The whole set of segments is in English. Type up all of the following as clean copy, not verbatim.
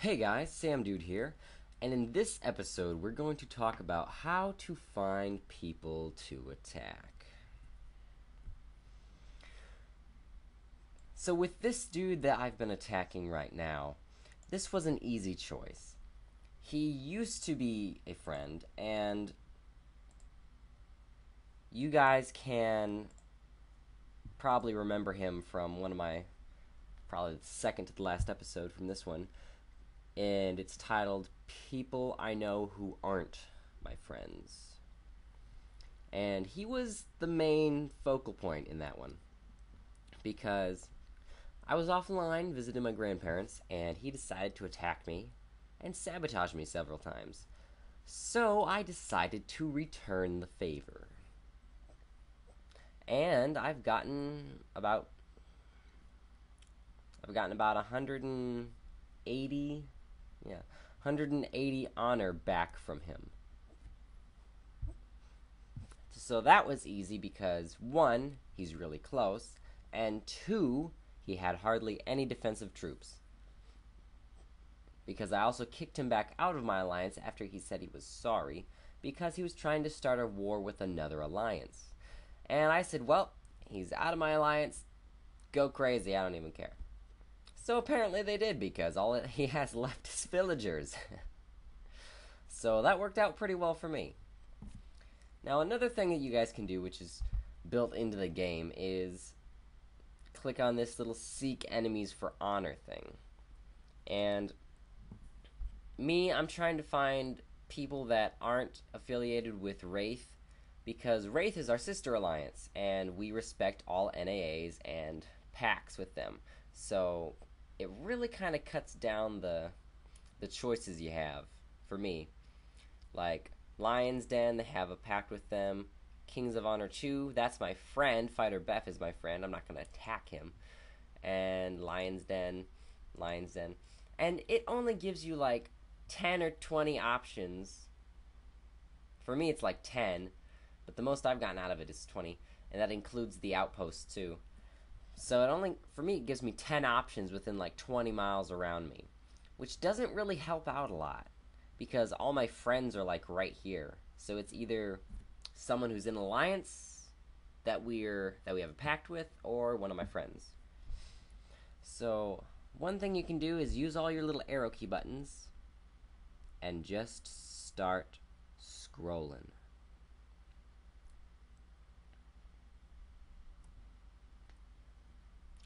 Hey guys, Sam Dude here, and in this episode we're going to talk about how to find people to attack. So with this dude that I've been attacking right now, this was an easy choice. He used to be a friend, and you guys can probably remember him from one of my, probably the second to the last episode from this one, and it's titled People I Know Who Aren't My Friends. And he was the main focal point in that one because I was offline visiting my grandparents and he decided to attack me and sabotage me several times. So I decided to return the favor. And I've gotten about 180 honor back from him. So that was easy because one, he's really close, and two, he had hardly any defensive troops. Because I also kicked him back out of my alliance after he said he was sorry, because he was trying to start a war with another alliance. And I said, well, he's out of my alliance, go crazy, I don't even care. So apparently they did, because all he has left is villagers. So that worked out pretty well for me. Now another thing that you guys can do, which is built into the game, is click on this little seek enemies for honor thing. And I'm trying to find people that aren't affiliated with Wraith, because Wraith is our sister alliance, and we respect all NAAs and pacts with them. So it really kind of cuts down the choices you have for me. Like Lion's Den, they have a pact with them. Kings of Honor 2, that's my friend. Fighter Beth is my friend. I'm not going to attack him. And Lion's Den. And it only gives you like 10 or 20 options. For me, it's like 10. But the most I've gotten out of it is 20. And that includes the outposts too. So for me, it gives me 10 options within like 20 miles around me. Which doesn't really help out a lot, because all my friends are like right here. So it's either someone who's in an alliance that we have a pact with, or one of my friends. So one thing you can do is use all your little arrow key buttons and just start scrolling.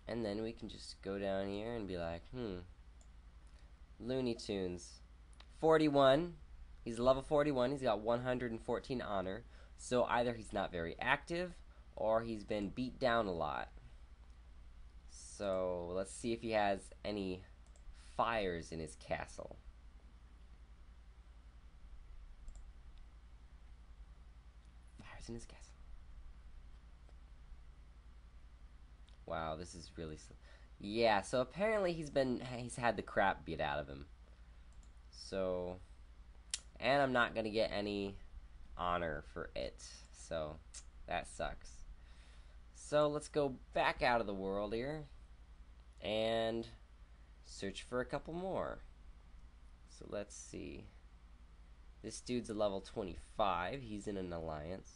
And then we can just go down here and be like, Looney Tunes. 41. He's level 41. He's got 114 honor. So either he's not very active, or he's been beat down a lot. So let's see if he has any fires in his castle. Fires in his castle. Wow, this is really slow. Yeah, so apparently he's had the crap beat out of him. So, and I'm not gonna get any honor for it, so that sucks. So let's go back out of the world here and search for a couple more. So let's see. This dude's a level 25. He's in an alliance.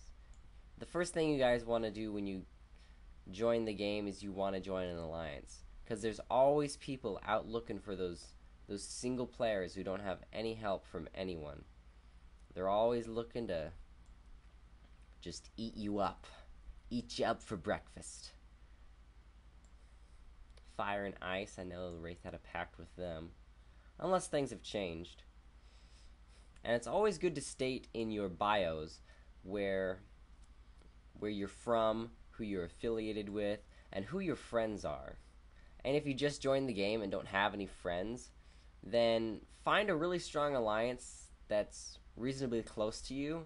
The first thing you guys want to do when you join the game is you want to join an alliance, because there's always people out looking for those single players who don't have any help from anyone. They're always looking to just eat you up for breakfast. Fire and Ice, I know the Wraith had a pact with them, unless things have changed. And it's always good to state in your bios where you're from, who you're affiliated with, and who your friends are. And if you just joined the game and don't have any friends, then find a really strong alliance that's reasonably close to you,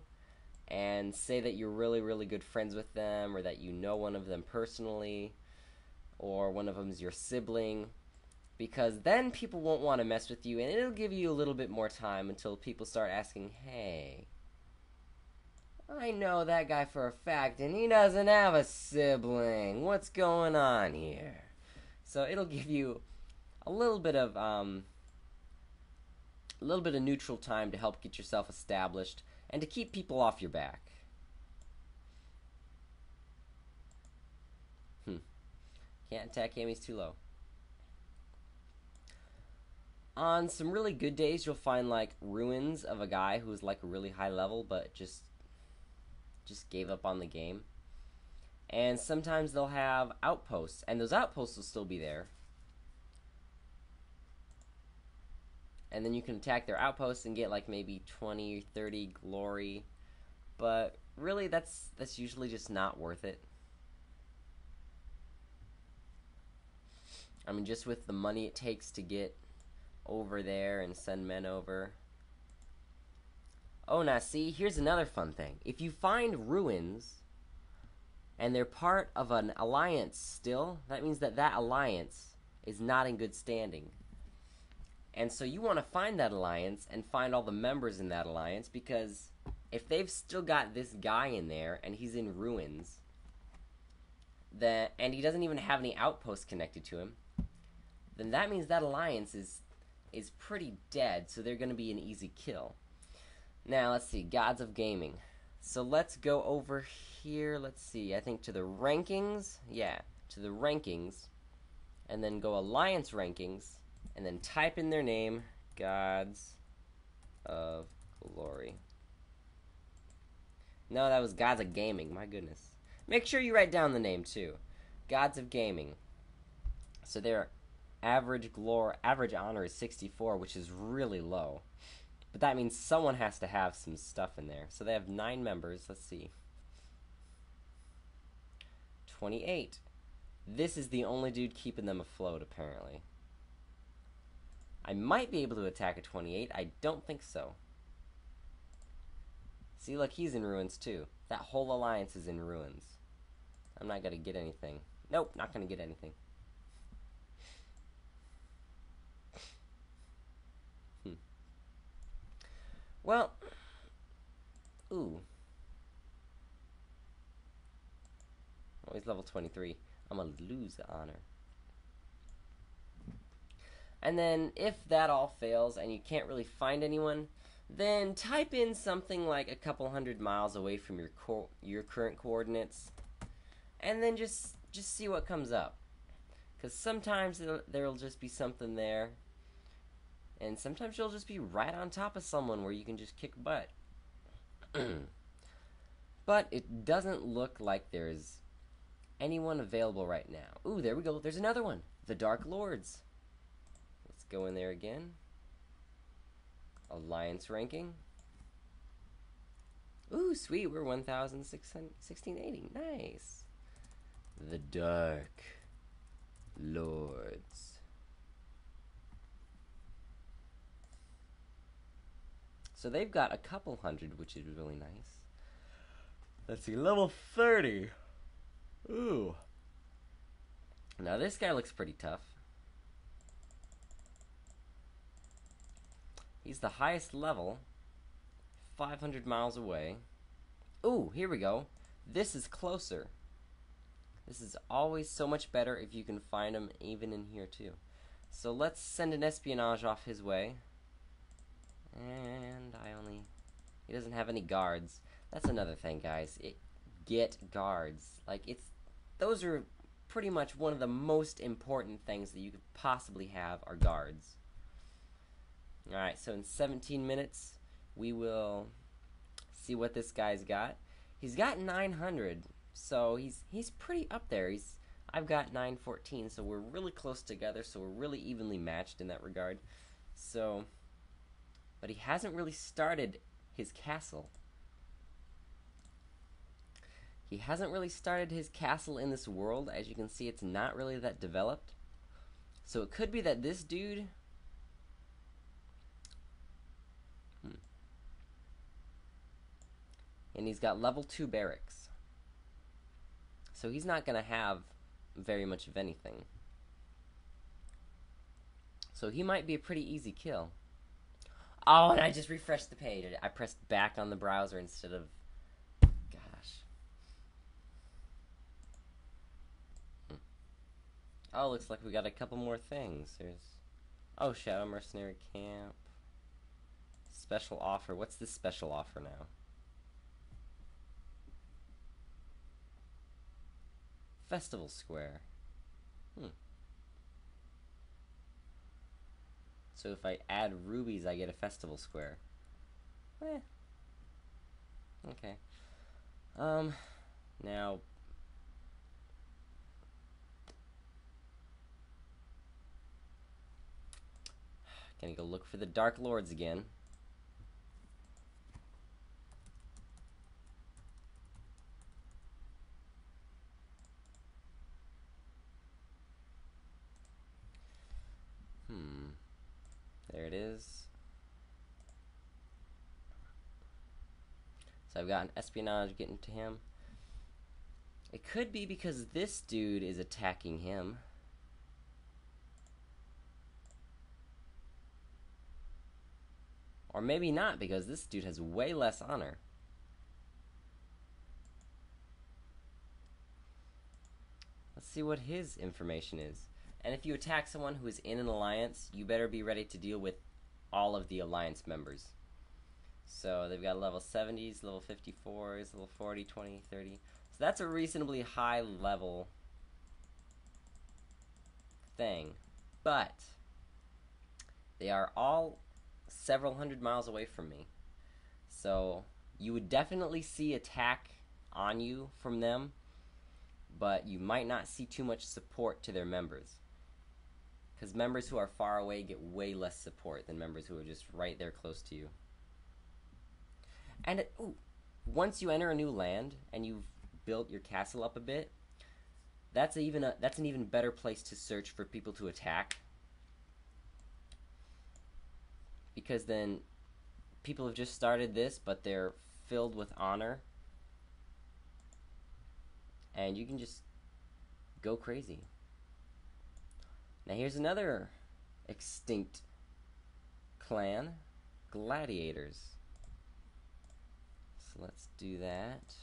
and say that you're really, really good friends with them, or that you know one of them personally, or one of them's your sibling, because then people won't want to mess with you, and it'll give you a little bit more time until people start asking, hey, I know that guy for a fact, and he doesn't have a sibling. What's going on here? So it'll give you a little bit of a little bit of neutral time to help get yourself established and to keep people off your back. Can't attack enemies too low. On some really good days, you'll find like ruins of a guy who's like a really high level but just gave up on the game. And sometimes they'll have outposts, and those outposts will still be there. And then you can attack their outposts and get like maybe 20 or 30 glory. But really, that's usually just not worth it. I mean, just with the money it takes to get over there and send men over. Oh, now see, here's another fun thing. If you find ruins and they're part of an alliance still, that means that that alliance is not in good standing. And so you want to find that alliance and find all the members in that alliance, because if they've still got this guy in there and he's in ruins, and he doesn't even have any outposts connected to him, then that means that alliance is pretty dead, so they're going to be an easy kill. Now, let's see, Gods of Gaming. So let's go over here, let's see, I think to the rankings, yeah, to the rankings, and then go Alliance Rankings, and then type in their name, Gods of Glory. No, that was Gods of Gaming, my goodness. Make sure you write down the name, too. Gods of Gaming. So their average honor is 64, which is really low. But that means someone has to have some stuff in there. So they have 9 members. Let's see. 28. This is the only dude keeping them afloat, apparently. I might be able to attack a 28. I don't think so. See, look, he's in ruins, too. That whole alliance is in ruins. I'm not going to get anything. Nope, not going to get anything. Well, ooh. Oh, he's level 23. I'm going to lose the honor. And then, if that all fails and you can't really find anyone, then type in something like a couple 100 miles away from your current coordinates, and then just see what comes up. Because sometimes there'll just be something there, and sometimes you'll just be right on top of someone where you can just kick butt. But it doesn't look like there's anyone available right now. Ooh, there we go. There's another one. The Dark Lords. Let's go in there again. Alliance ranking. Ooh, sweet. We're 1,1680. Nice. The Dark Lords. So they've got a couple hundred, which is really nice. Let's see, level 30. Ooh. Now this guy looks pretty tough. He's the highest level, 500 miles away. Ooh, here we go. This is closer. This is always so much better if you can find him even in here too. So let's send an espionage off his way. And he doesn't have any guards. That's another thing, guys. Get guards. Like, those are pretty much one of the most important things that you could possibly have are guards. Alright, so in 17 minutes, we will see what this guy's got. He's got 900, so he's pretty up there. I've got 914, so we're really close together, so we're really evenly matched in that regard. So, but he hasn't really started his castle. He hasn't really started his castle in this world. As you can see, it's not really that developed. So it could be that this dude... And he's got level 2 barracks. So he's not going to have very much of anything. So he might be a pretty easy kill. Oh, and I just refreshed the page. I pressed back on the browser instead of... Gosh. Oh, looks like we got a couple more things. Oh, Shadow Mercenary Camp. Special offer. What's this special offer now? Festival Square. So if I add rubies, I get a Festival Square. Okay. Now... Gonna go look for the Dark Lords again. There it is. So I've got an espionage getting to him. It could be because this dude is attacking him. Or maybe not, because this dude has way less honor. Let's see what his information is. And if you attack someone who is in an alliance, you better be ready to deal with all of the alliance members. So they've got level 70s, level 54s, level 40, 20, 30. So that's a reasonably high level thing. But they are all several hundred miles away from me. So you would definitely see attack on you from them, but you might not see too much support to their members. Because members who are far away get way less support than members who are just right there close to you. And once you enter a new land and you've built your castle up a bit, that's an even better place to search for people to attack. Because then people have just started this, but they're filled with honor. And you can just go crazy. Now here's another extinct clan, gladiators. So let's do that.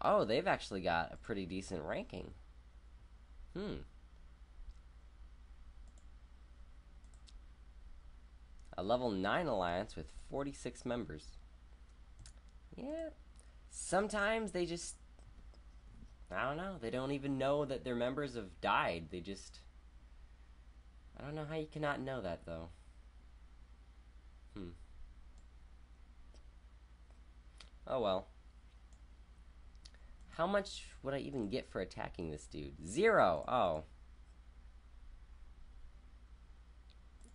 Oh, they've actually got a pretty decent ranking. A level 9 alliance with 46 members. Yeah. Sometimes they just... I don't know. They don't even know that their members have died. They just... I don't know how you cannot know that, though. Oh, well. How much would I even get for attacking this dude? 0! Oh.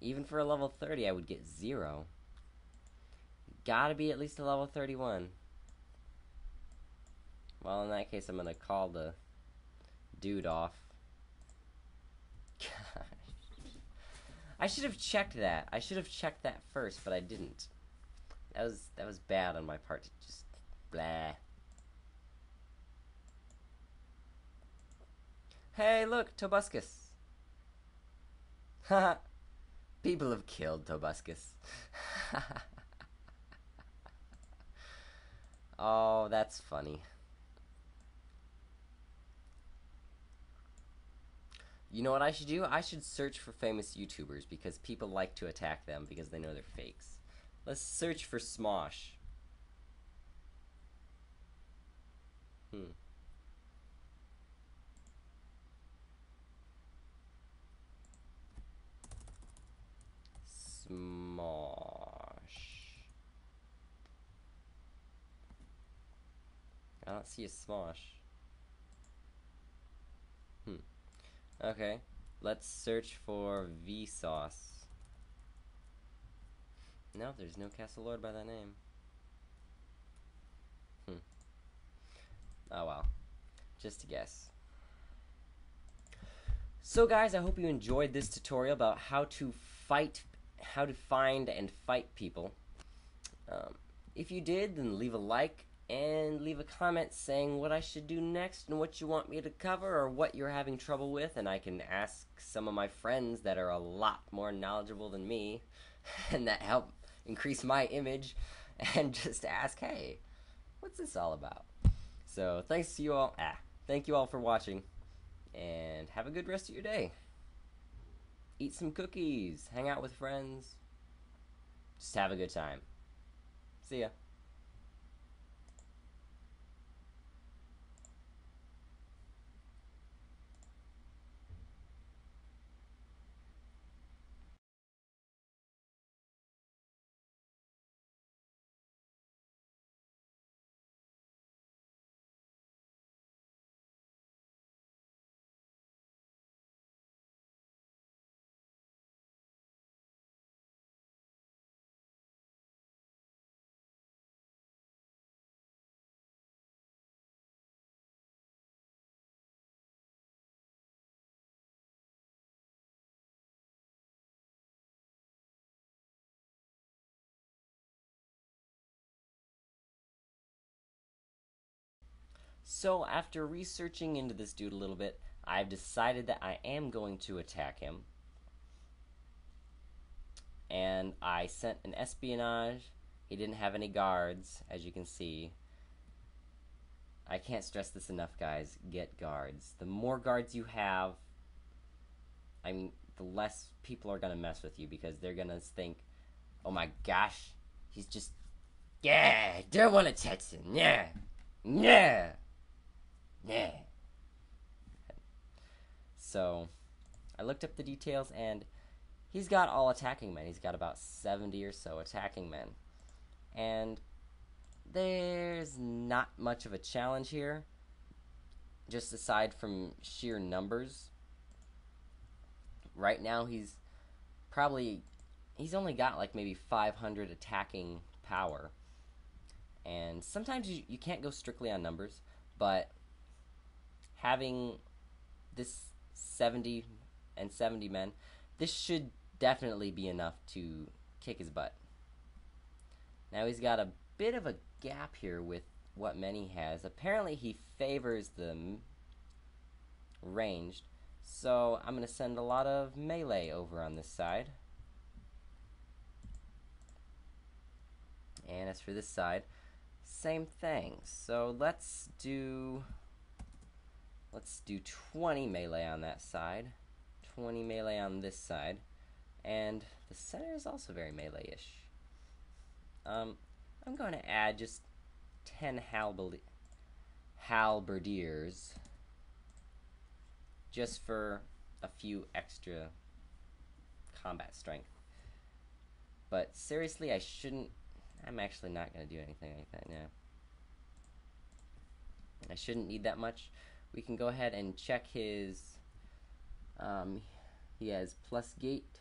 Even for a level 30, I would get 0. Gotta be at least a level 31. Well, in that case, I'm gonna call the dude off. Gosh. I should have checked that. I should have checked that first, but I didn't. That was bad on my part to just blah. Hey, look, Tobuscus. Haha. People have killed Tobuscus. Oh, that's funny. You know what I should do? I should search for famous YouTubers because people like to attack them because they know they're fakes. Let's search for Smosh. Smosh. I don't see a Smosh. Okay, let's search for Vsauce. No, there's no Castle Lord by that name. Oh well, just a guess. So guys, I hope you enjoyed this tutorial about how to find and fight people. If you did, then leave a like and leave a comment saying what I should do next and what you want me to cover or what you're having trouble with, and I can ask some of my friends that are a lot more knowledgeable than me and that help increase my image, and just ask, hey, what's this all about? So thanks to you all. Thank you all for watching, and have a good rest of your day. Eat some cookies, hang out with friends, just have a good time. See ya. So, after researching into this dude a little bit, I've decided that I am going to attack him. And I sent an espionage. He didn't have any guards, as you can see. I can't stress this enough, guys. Get guards. The more guards you have, I mean, the less people are going to mess with you because they're going to think, oh my gosh, he's just, yeah, don't want to touch him. Yeah, yeah, yeah. So, I looked up the details and he's got all attacking men. He's got about 70 or so attacking men. And there's not much of a challenge here, just aside from sheer numbers. Right now he's only got like maybe 500 attacking power. And sometimes you can't go strictly on numbers, but having this 70 and 70 men, this should definitely be enough to kick his butt. Now he's got a bit of a gap here with what men he has. Apparently he favors them ranged, so I'm going to send a lot of melee over on this side. And as for this side, same thing. So let's do 20 melee on that side, 20 melee on this side, and the center is also very melee-ish. I'm going to add just 10 halberdiers just for a few extra combat strength. But seriously, I'm actually not going to do anything like that now. I shouldn't need that much. We can go ahead and check his, he has plus gate,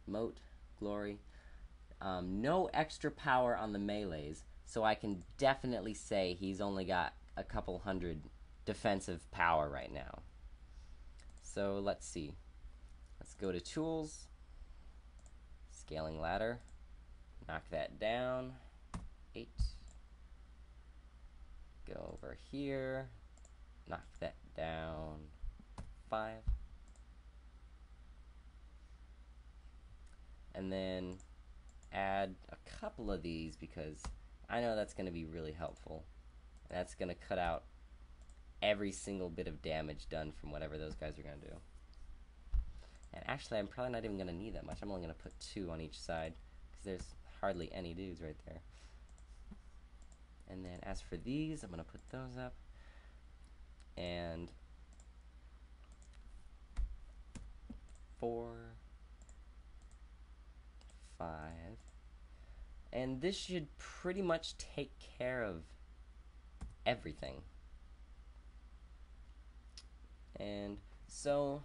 moat, glory, no extra power on the melees, so I can definitely say he's only got a couple hundred defensive power right now. So let's see. Let's go to tools, scaling ladder, knock that down, 8. Go over here, knock that down, 5. And then add a couple of these because I know that's going to be really helpful. And that's going to cut out every single bit of damage done from whatever those guys are going to do. And actually, I'm probably not even going to need that much. I'm only going to put 2 on each side because there's hardly any dudes right there. And then as for these, I'm going to put those up. And 4, 5. And this should pretty much take care of everything. And so,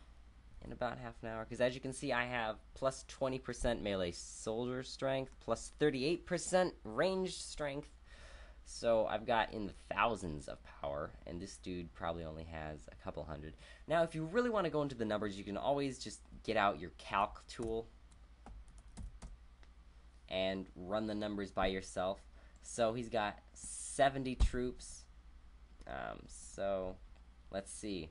in about half an hour, because as you can see, I have plus 20% melee soldier strength, plus 38% ranged strength. So I've got in the thousands of power, and this dude probably only has a couple hundred. Now, if you really want to go into the numbers, you can always just get out your calc tool and run the numbers by yourself. So he's got 70 troops. So let's see.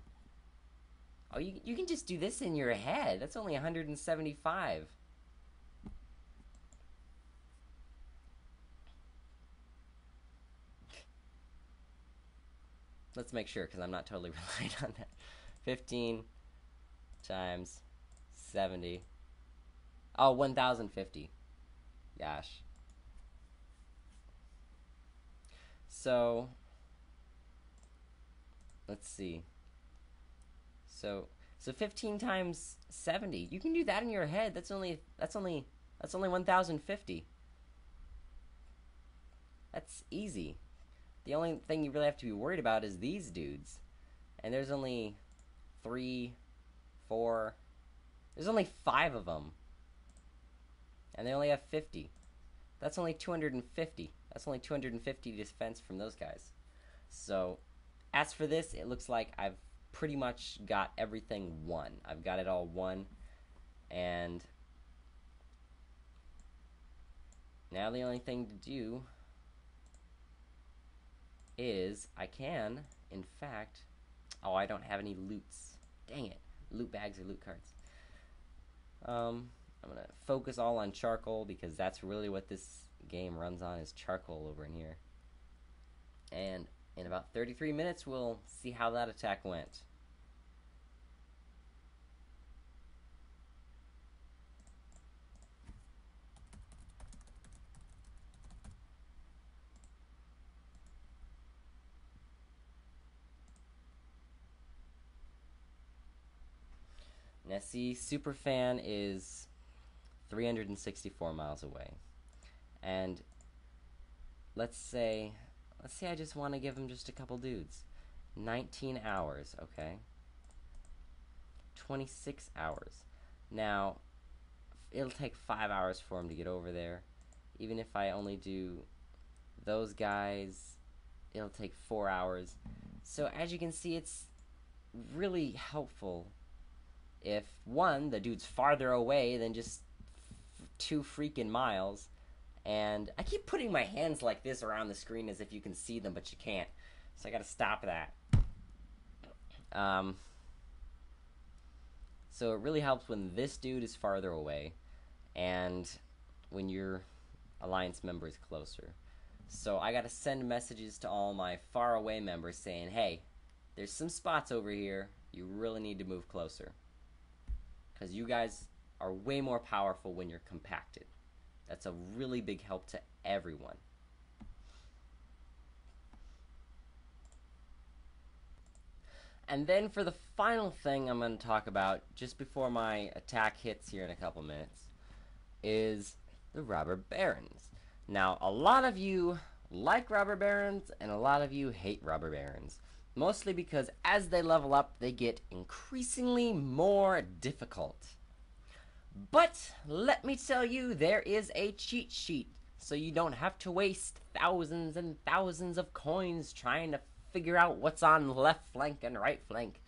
Oh, you can just do this in your head. That's only 175. Let's make sure, because I'm not totally reliant on that. 15 times 70. Oh, 1050. Gosh. So, let's see. So 15 times 70. You can do that in your head. That's only 1050. That's easy. The only thing you really have to be worried about is these dudes. And there's only 3, 4. There's only 5 of them. And they only have 50. That's only 250. That's only 250 defense from those guys. So, as for this, it looks like I've pretty much got everything won. I've got it all won. And now the only thing to do is I can, in fact... Oh, I don't have any loots. Dang it. Loot bags or loot cards. I'm going to focus all on charcoal because that's really what this game runs on, is charcoal over in here. And in about 33 minutes, we'll see how that attack went. Now see, Superfan is 364 miles away. And let's say I just want to give him just a couple dudes. 19 hours, okay? 26 hours. Now, it'll take 5 hours for him to get over there. Even if I only do those guys, it'll take 4 hours. So as you can see, it's really helpful if, one, the dude's farther away than just 2 freaking miles. And I keep putting my hands like this around the screen as if you can see them, but you can't. So I gotta stop that. So it really helps when this dude is farther away and when your alliance member is closer. So I gotta send messages to all my far away members saying, hey, there's some spots over here. You really need to move closer. Because you guys are way more powerful when you're compacted. That's a really big help to everyone. And then for the final thing I'm going to talk about, just before my attack hits here in a couple minutes, is the robber barons. Now, a lot of you like robber barons, and a lot of you hate robber barons. Mostly because as they level up, they get increasingly more difficult. But let me tell you, there is a cheat sheet, so you don't have to waste thousands and thousands of coins trying to figure out what's on the left flank and right flank.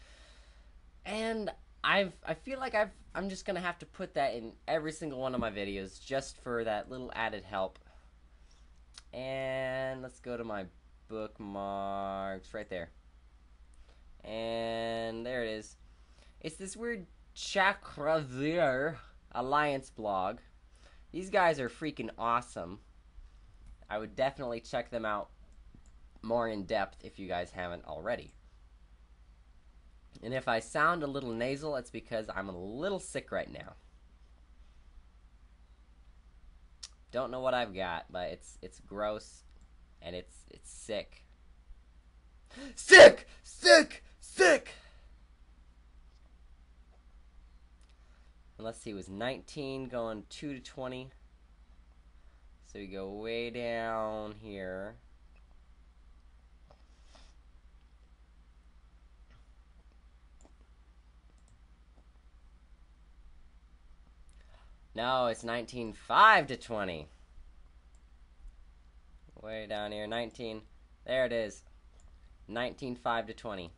And I feel like I'm just gonna have to put that in every single one of my videos just for that little added help. And let's go to my bookmarks right there. And there it is. It's this weird Chakravir Alliance blog. These guys are freaking awesome. I would definitely check them out more in depth if you guys haven't already. And if I sound a little nasal, it's because I'm a little sick right now. Don't know what I've got, but it's gross and it's sick. Sick! Sick! Sick! And let's see, it was 19 going 2 to 20. So we go way down here. No, it's 19.5 to 20. Way down here, 19. There it is. 19.5 to 20.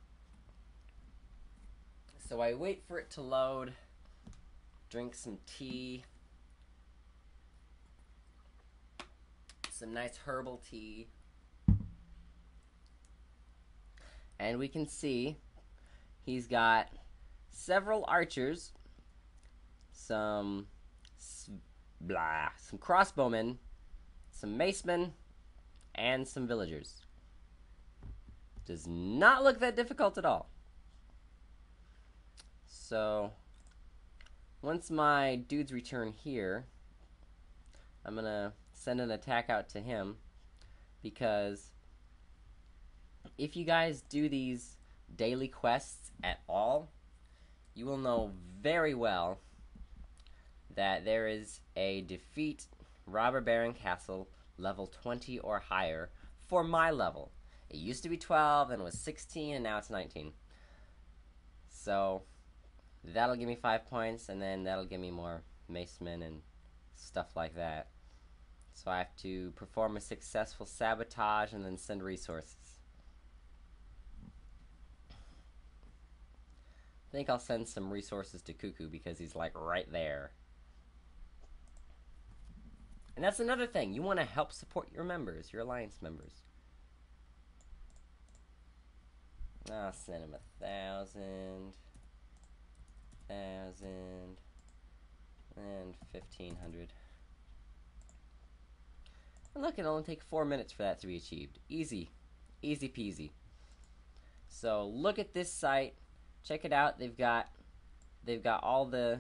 So I wait for it to load. Drink some tea. Some nice herbal tea. And we can see he's got several archers, some crossbowmen, some macemen, and some villagers. Does not look that difficult at all. So once my dudes return here, I'm gonna send an attack out to him, because if you guys do these daily quests at all, you will know very well that there is a defeat Robber Baron Castle level 20 or higher for my level. It used to be 12, then it was 16, and now it's 19. So that'll give me 5 points, and then that'll give me more macemen and stuff like that. So I have to perform a successful sabotage and then send resources. I think I'll send some resources to Cuckoo because he's like right there. And that's another thing. You want to help support your members, your alliance members. I'll send him 1,000, 1,000, and 1,500. And look, it'll only take 4 minutes for that to be achieved. Easy. Easy peasy. So look at this site. Check it out. They've got all the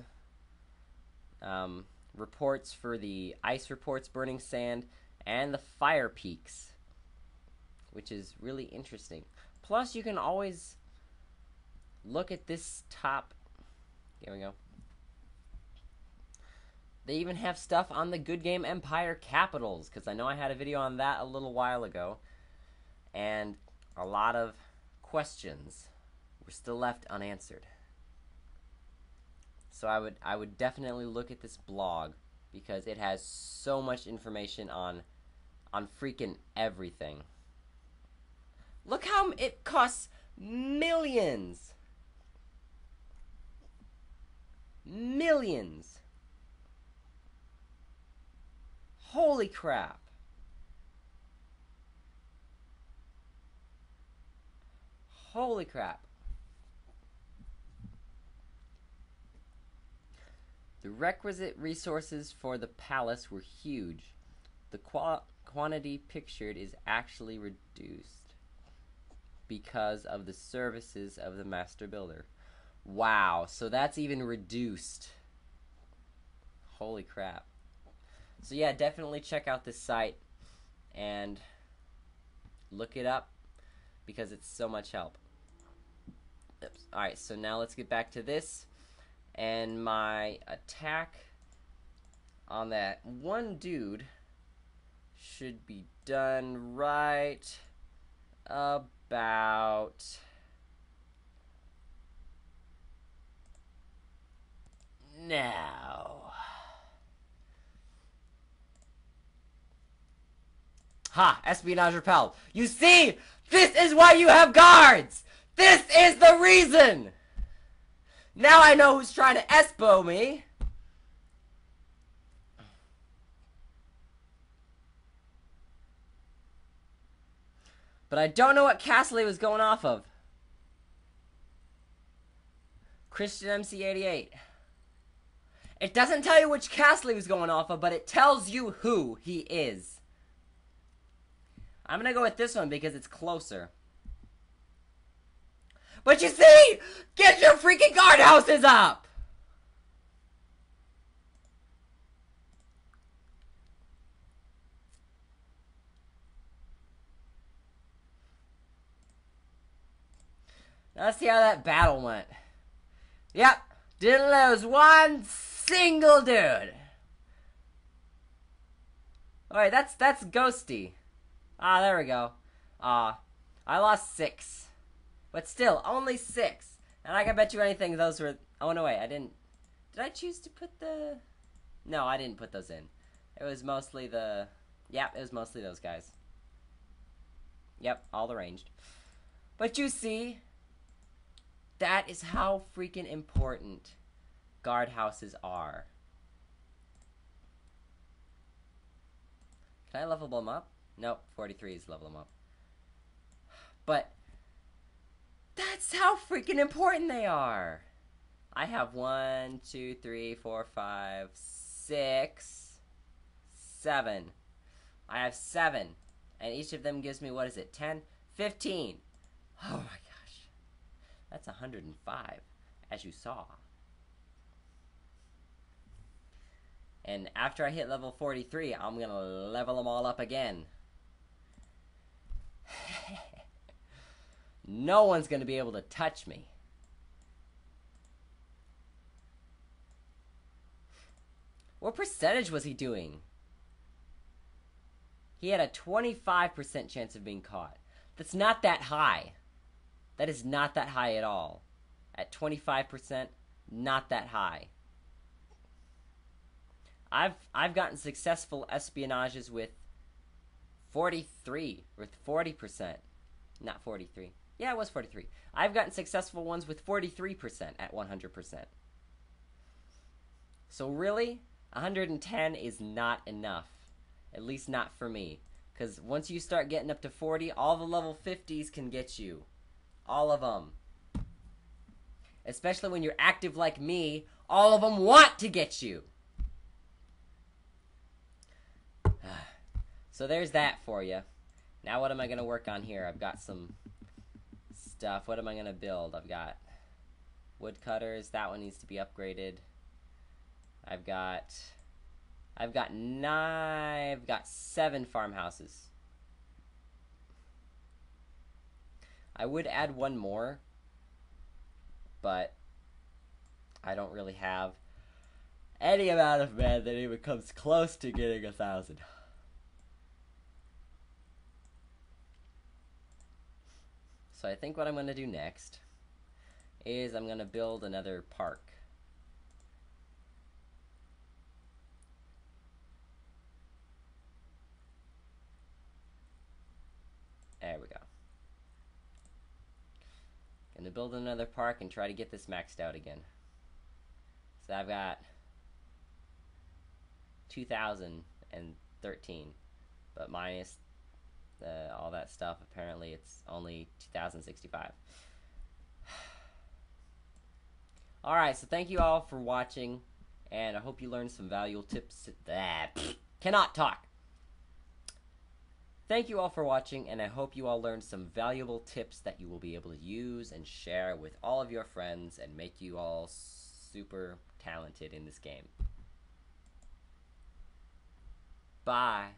reports for the ice reports, burning sand, and the fire peaks, which is really interesting. Plus, you can always look at this top. Here we go. They even have stuff on the GoodGame Empire capitals, because I know I had a video on that a little while ago, and a lot of questions were still left unanswered. So I would definitely look at this blog, because it has so much information on freaking everything. Look how it costs millions. Millions. Holy crap. Holy crap. The requisite resources for the palace were huge. The quantity pictured is actually reduced because of the services of the master builder. Wow, so that's even reduced. Holy crap. So yeah, definitely check out this site and look it up, because it's so much help. Oops. Alright, so now let's get back to this. And my attack on that one dude should be done right about now. Ha! Espionage repelled. You see? This is why you have guards! This is the reason! Now I know who's trying to espo me. But I don't know what castle he was going off of. Christian MC88. It doesn't tell you which castle he was going off of, but it tells you who he is. I'm gonna go with this one because it's closer. But you see, get your freaking guardhouses up! Now let's see how that battle went. Yep, didn't lose one single dude. Alright, that's ghosty. Ah, there we go. I lost 6. But still, only 6. And I can bet you anything those were... Oh, no, wait, I didn't... Did I choose to put the... No, I didn't put those in. It was mostly the... Yep, it was mostly those guys. Yep, all the ranged. But you see, that is how freaking important guardhouses are. Can I level them up? Nope, 43 is level them up. But that's how freaking important they are. I have 1, 2, 3, 4, 5, 6, 7. I have 7. And each of them gives me, what is it, 10? 15. Oh my gosh. That's 105. as you saw. And after I hit level 43, I'm gonna level them all up again. No one's gonna be able to touch me. What percentage was he doing? He had a 25% chance of being caught. That's not that high. That is not that high at all. At 25%, not that high. I've gotten successful espionages with 43, with 40%. Not 43. Yeah, it was 43. I've gotten successful ones with 43% at 100%. So really, 110 is not enough. At least not for me. Because once you start getting up to 40, all the level 50s can get you. All of them. Especially when you're active like me, all of them want to get you. So there's that for you. Now what am I going to work on here? I've got some stuff. What am I going to build? I've got woodcutters. That one needs to be upgraded. I've got 7 farmhouses. I would add one more, but I don't really have any amount of men that even comes close to getting 1,000. So I think what I'm going to do next is I'm going to build another park. There we go. Gonna build another park and try to get this maxed out again. So I've got 2013, but minus all that stuff, apparently it's only 2065. Alright, so thank you all for watching, and I hope you learned some valuable tips. Cannot talk. Thank you all for watching, and I hope you all learned some valuable tips that you will be able to use and share with all of your friends and make you all super talented in this game. Bye.